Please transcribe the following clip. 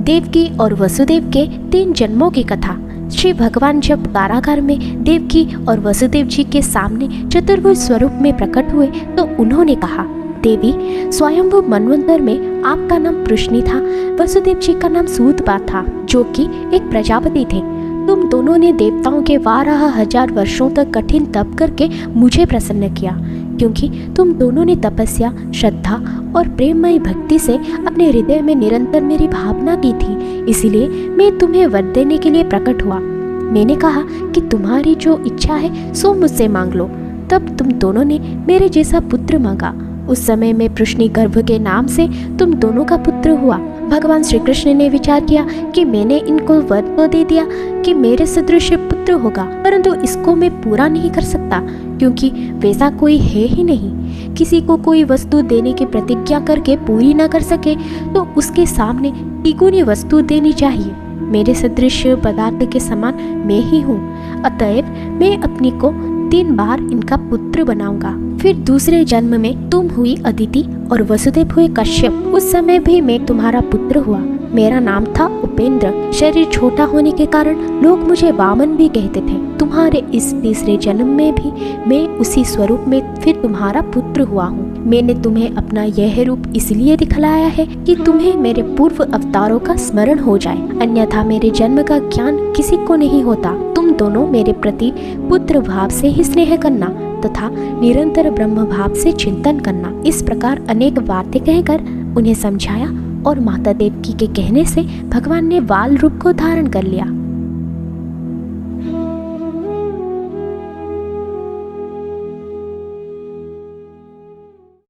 देवकी और वसुदेव के 3 जन्मों की कथा। श्री भगवान जब कारागार में देवकी और वसुदेव जी के सामने चतुर्भुज स्वरूप में प्रकट हुए तो उन्होंने कहा, देवी, स्वयंभू मनवंतर में आपका नाम पृश्नि था, वसुदेव जी का नाम सूतपा था, जो कि एक प्रजापति थे। तुम दोनों ने देवताओं के 12,000 वर्षों तक कठिन तप करके मुझे प्रसन्न किया, क्योंकि तुम दोनों ने तपस्या, श्रद्धा और प्रेममयी भक्ति से अपने हृदय में निरंतर मेरी भावना की थी। इसलिए मैं तुम्हें वर देने के लिए प्रकट हुआ। मैंने कहा कि तुम्हारी जो इच्छा है सो मुझसे मांग लो। तब तुम दोनों ने मेरे जैसा पुत्र मांगा। उस समय मैं पृश्नि गर्भ के नाम से तुम दोनों का पुत्र हुआ। भगवान श्री कृष्ण ने विचार किया कि मैंने इनको वर तो दे दिया कि मेरे सदृश पुत्र होगा, परंतु इसको मैं पूरा नहीं कर सकता, क्योंकि वैसा कोई है ही नहीं। किसी को कोई वस्तु देने की प्रतिज्ञा करके पूरी न कर सके तो उसके सामने तिगुनी वस्तु देनी चाहिए। मेरे सदृश पदार्थ के समान मैं ही हूँ, अतएव मैं अपनी को 3 बार इनका पुत्र बनाऊंगा। फिर दूसरे जन्म में तुम हुई अदिति और वसुदेव हुए कश्यप। उस समय भी मैं तुम्हारा पुत्र हुआ। मेरा नाम था उपेंद्र। शरीर छोटा होने के कारण लोग मुझे वामन भी कहते थे। तुम्हारे इस तीसरे जन्म में भी मैं उसी स्वरूप में फिर तुम्हारा पुत्र हुआ हूँ। मैंने तुम्हें अपना यह रूप इसलिए दिखलाया है कि तुम्हें मेरे पूर्व अवतारों का स्मरण हो जाए, अन्यथा मेरे जन्म का ज्ञान किसी को नहीं होता। तुम दोनों मेरे प्रति पुत्र भाव से ही स्नेह करना तथा निरंतर ब्रह्म भाव से चिंतन करना। इस प्रकार अनेक बातें कहकर उन्हें समझाया और माता देवकी के कहने से भगवान ने बाल रूप को धारण कर लिया।